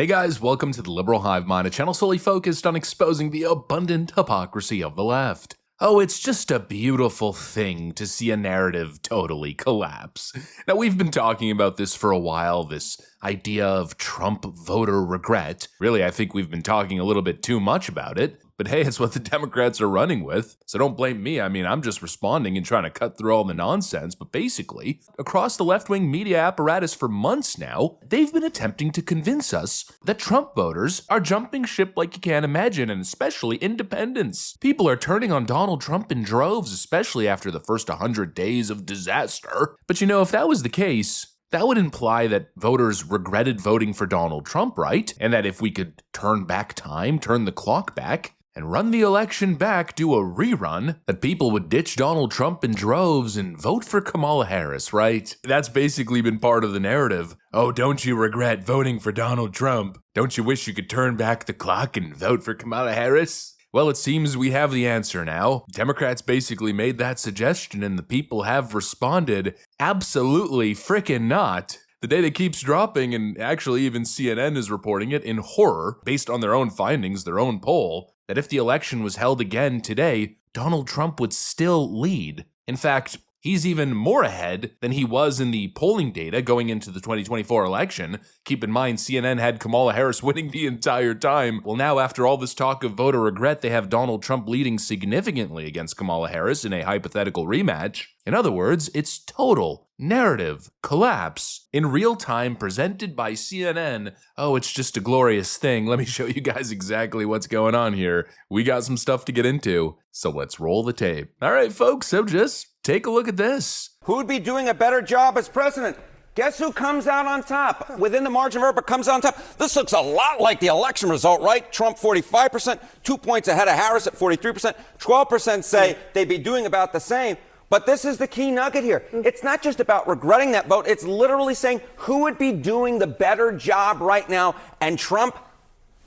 Hey guys, welcome to the Liberal Hive Mind, a channel solely focused on exposing the abundant hypocrisy of the left. Oh, it's just a beautiful thing to see a narrative totally collapse. Now, we've been talking about this for a while, this idea of Trump voter regret. Really, I think we've been talking a little bit too much about it. But hey, it's what the Democrats are running with, so don't blame me. I mean, I'm just responding and trying to cut through all the nonsense. But basically, across the left-wing media apparatus for months now, they've been attempting to convince us that Trump voters are jumping ship like you can't imagine, and especially independents. People are turning on Donald Trump in droves, especially after the first 100 days of disaster. But you know, if that was the case, that would imply that voters regretted voting for Donald Trump, right? And that if we could turn back time, turn the clock back, and run the election back, do a rerun, that people would ditch Donald Trump in droves and vote for Kamala Harris, right? That's basically been part of the narrative. Oh, don't you regret voting for Donald Trump? Don't you wish you could turn back the clock and vote for Kamala Harris? Well, it seems we have the answer now. Democrats basically made that suggestion and the people have responded, absolutely frickin' not. The data keeps dropping, and actually even CNN is reporting it in horror, based on their own findings, their own poll, that if the election was held again today, Donald Trump would still lead. In fact, he's even more ahead than he was in the polling data going into the 2024 election. Keep in mind, CNN had Kamala Harris winning the entire time. Well, now after all this talk of voter regret, they have Donald Trump leading significantly against Kamala Harris in a hypothetical rematch. In other words, it's total narrative collapse in real time presented by CNN. Oh, it's just a glorious thing. Let me show you guys exactly what's going on here. We got some stuff to get into, so let's roll the tape. All right, folks, so just take a look at this. Who would be doing a better job as president? Guess who comes out on top? Within the margin of error, but comes out on top. This looks a lot like the election result, right? Trump 45%, 2 points ahead of Harris at 43%. 12% say they'd be doing about the same. But this is the key nugget here. It's not just about regretting that vote. It's literally saying who would be doing the better job right now. And Trump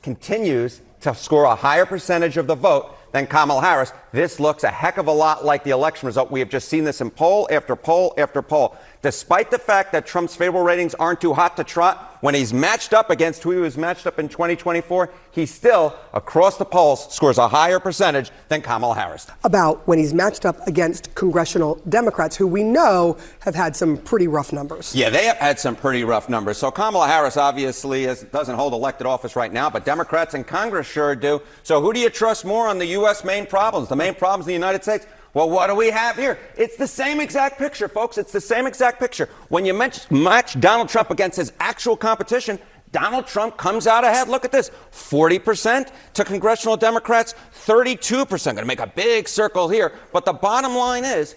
continues to score a higher percentage of the vote than Kamala Harris. This looks a heck of a lot like the election result. We have just seen this in poll after poll after poll. Despite the fact that Trump's favorable ratings aren't too hot to trot, when he's matched up against who he was matched up in 2024, he still, across the polls, scores a higher percentage than Kamala Harris. About when he's matched up against congressional Democrats, who we know have had some pretty rough numbers. Yeah, they have had some pretty rough numbers. So Kamala Harris obviously doesn't hold elected office right now, but Democrats in Congress sure do. So who do you trust more on the U.S. main problems, the main problems in the United States? Well, what do we have here? It's the same exact picture, folks. It's the same exact picture. When you match Donald Trump against his actual competition, Donald Trump comes out ahead. Look at this. 40% to congressional Democrats, 32%. Going to make a big circle here. But the bottom line is,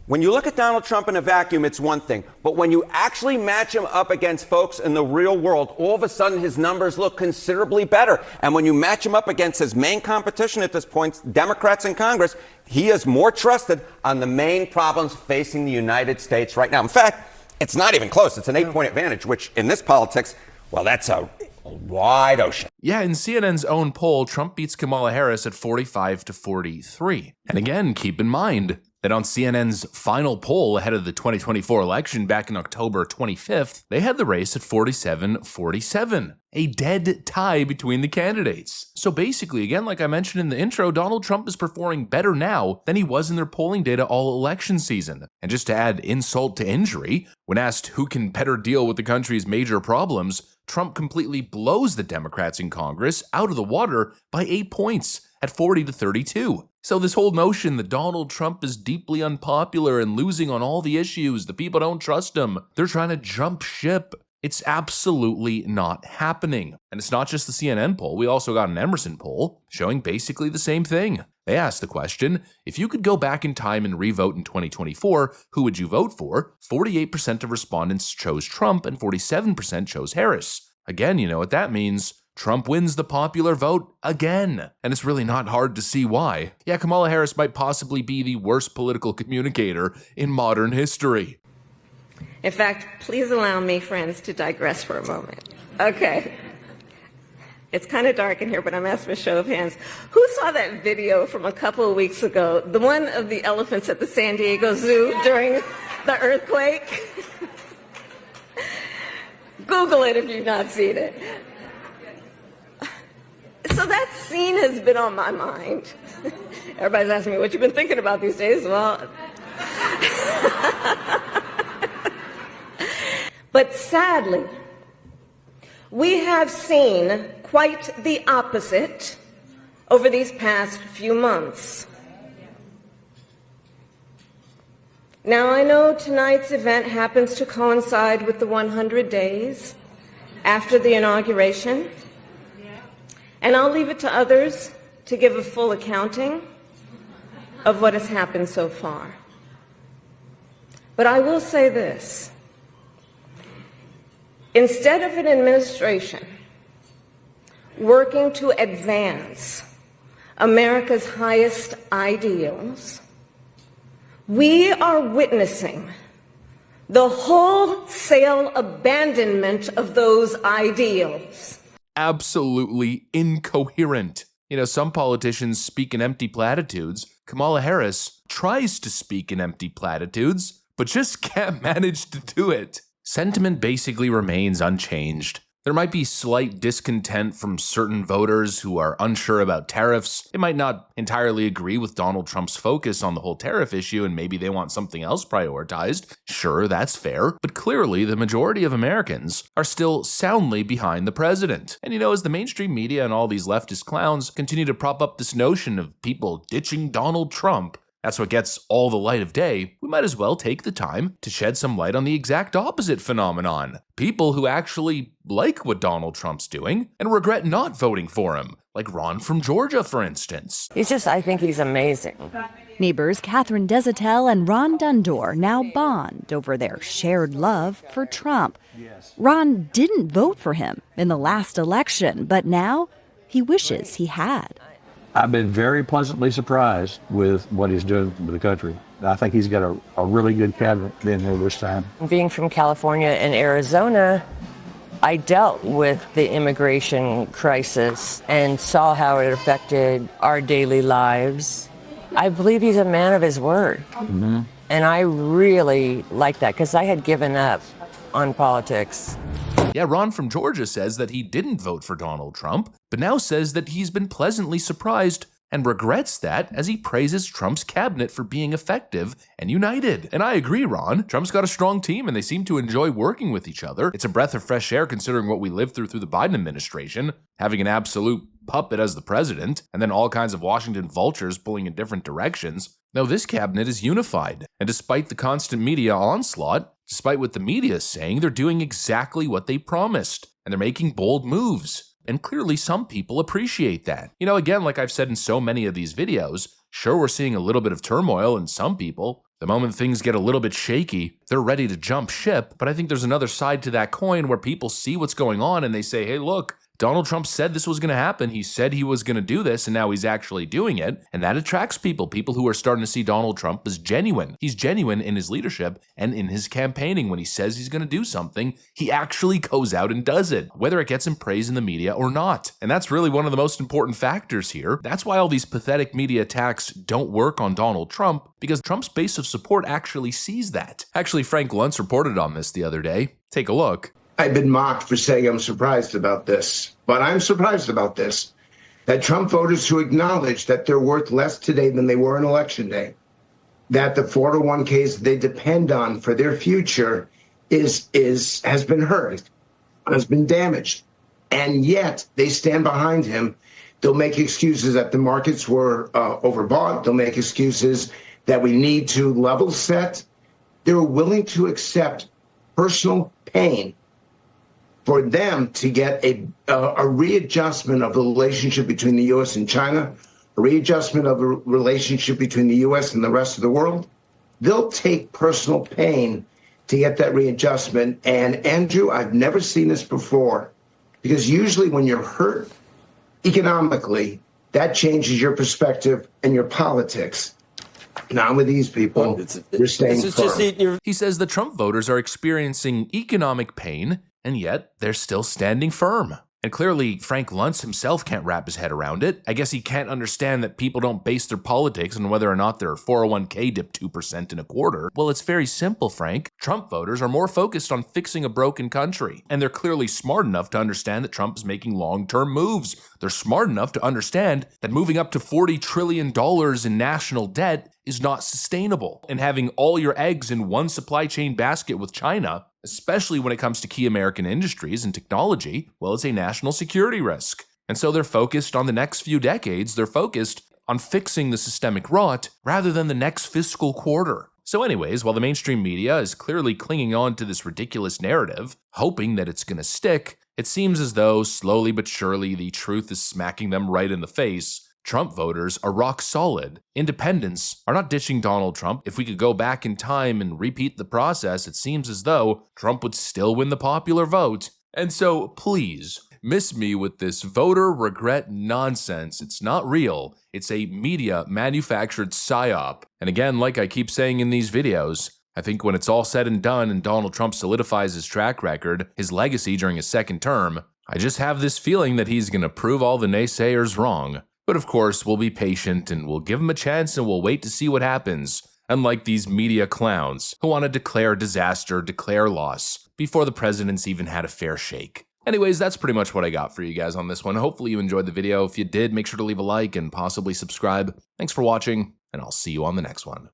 when you look at Donald Trump in a vacuum, it's one thing. But when you actually match him up against folks in the real world, all of a sudden his numbers look considerably better. And when you match him up against his main competition at this point, Democrats in Congress, he is more trusted on the main problems facing the United States right now. In fact, it's not even close. It's an 8-point advantage, which in this politics, well, that's a wide ocean. Yeah, in CNN's own poll, Trump beats Kamala Harris at 45 to 43. And again, keep in mind that on CNN's final poll ahead of the 2024 election back in October 25th, they had the race at 47-47, a dead tie between the candidates. So basically, again, like I mentioned in the intro, Donald Trump is performing better now than he was in their polling data all election season. And just to add insult to injury, when asked who can better deal with the country's major problems, Trump completely blows the Democrats in Congress out of the water by 8 points at 40 to 32. So this whole notion that Donald Trump is deeply unpopular and losing on all the issues, the people don't trust him, they're trying to jump ship. It's absolutely not happening. And it's not just the CNN poll, we also got an Emerson poll showing basically the same thing. They asked the question, if you could go back in time and re-vote in 2024, who would you vote for? 48% of respondents chose Trump and 47% chose Harris. Again, you know what that means. Trump wins the popular vote again. And it's really not hard to see why. Yeah, Kamala Harris might possibly be the worst political communicator in modern history. In fact, please allow me, friends, to digress for a moment. Okay. It's kind of dark in here, but I'm asking for a show of hands. Who saw that video from a couple of weeks ago, the one of the elephants at the San Diego Zoo during the earthquake? Google it if you've not seen it. So that scene has been on my mind. Everybody's asking me what you've been thinking about these days. Well, but sadly, we have seen quite the opposite over these past few months. Now, I know tonight's event happens to coincide with the 100 days after the inauguration, and I'll leave it to others to give a full accounting of what has happened so far. But I will say this. Instead of an administration working to advance America's highest ideals, we are witnessing the wholesale abandonment of those ideals. Absolutely incoherent. You know, some politicians speak in empty platitudes. Kamala Harris tries to speak in empty platitudes, but just can't manage to do it. Sentiment basically remains unchanged. There might be slight discontent from certain voters who are unsure about tariffs. They might not entirely agree with Donald Trump's focus on the whole tariff issue, and maybe they want something else prioritized. Sure, that's fair. But clearly, the majority of Americans are still soundly behind the president. And you know, as the mainstream media and all these leftist clowns continue to prop up this notion of people ditching Donald Trump, that's what gets all the light of day, we might as well take the time to shed some light on the exact opposite phenomenon. People who actually like what Donald Trump's doing and regret not voting for him, like Ron from Georgia, for instance. I think he's amazing. Neighbors Catherine Desatel and Ron Dundor now bond over their shared love for Trump. Ron didn't vote for him in the last election, but now he wishes he had. I've been very pleasantly surprised with what he's doing with the country. I think he's got a really good cabinet in there this time. Being from California and Arizona, I dealt with the immigration crisis and saw how it affected our daily lives. I believe he's a man of his word. Mm-hmm. And I really like that because I had given up on politics. Yeah, Ron from Georgia says that he didn't vote for Donald Trump, but now says that he's been pleasantly surprised and regrets that as he praises Trump's cabinet for being effective and united. And I agree, Ron. Trump's got a strong team and they seem to enjoy working with each other. It's a breath of fresh air considering what we lived through the Biden administration, having an absolute puppet as the president, and then all kinds of Washington vultures pulling in different directions. No, this cabinet is unified. And despite the constant media onslaught, despite what the media is saying, they're doing exactly what they promised. And they're making bold moves. And clearly some people appreciate that. You know, again, like I've said in so many of these videos, sure, we're seeing a little bit of turmoil in some people. The moment things get a little bit shaky, they're ready to jump ship. But I think there's another side to that coin where people see what's going on and they say, hey, look, Donald Trump said this was going to happen. He said he was going to do this, and now he's actually doing it. And that attracts people who are starting to see Donald Trump as genuine. He's genuine in his leadership and in his campaigning. When he says he's going to do something, he actually goes out and does it, whether it gets him praise in the media or not. And that's really one of the most important factors here. That's why all these pathetic media attacks don't work on Donald Trump, because Trump's base of support actually sees that. Actually, Frank Luntz reported on this the other day. Take a look. I've been mocked for saying I'm surprised about this, but I'm surprised about this, that Trump voters who acknowledge that they're worth less today than they were on Election Day, that the 401ks they depend on for their future has been hurt, has been damaged, and yet they stand behind him. They'll make excuses that the markets were overbought. They'll make excuses that we need to level set. They're willing to accept personal pain for them to get a readjustment of the relationship between the U.S. and China, a readjustment of the relationship between the U.S. and the rest of the world. They'll take personal pain to get that readjustment. And Andrew, I've never seen this before, because usually when you're hurt economically, that changes your perspective and your politics. Not with these people. You're staying firm. He says the Trump voters are experiencing economic pain, and yet they're still standing firm. And clearly, Frank Luntz himself can't wrap his head around it. I guess he can't understand that people don't base their politics on whether or not their 401k dipped 2% in a quarter. Well, it's very simple, Frank. Trump voters are more focused on fixing a broken country. And they're clearly smart enough to understand that Trump is making long-term moves. They're smart enough to understand that moving up to $40 trillion in national debt is not sustainable. And having all your eggs in one supply chain basket with China, especially when it comes to key American industries and technology, well, it's a national security risk. And so they're focused on the next few decades. They're focused on fixing the systemic rot rather than the next fiscal quarter. So anyways, while the mainstream media is clearly clinging on to this ridiculous narrative, hoping that it's going to stick, it seems as though slowly but surely the truth is smacking them right in the face. Trump voters are rock solid. Independents are not ditching Donald Trump. If we could go back in time and repeat the process, it seems as though Trump would still win the popular vote. And so, please, miss me with this voter regret nonsense. It's not real. It's a media-manufactured psyop. And again, like I keep saying in these videos, I think when it's all said and done and Donald Trump solidifies his track record, his legacy during his second term, I just have this feeling that he's going to prove all the naysayers wrong. But of course, we'll be patient and we'll give him a chance and we'll wait to see what happens. Unlike these media clowns who want to declare disaster, declare loss, before the president's even had a fair shake. Anyways, that's pretty much what I got for you guys on this one. Hopefully you enjoyed the video. If you did, make sure to leave a like and possibly subscribe. Thanks for watching, and I'll see you on the next one.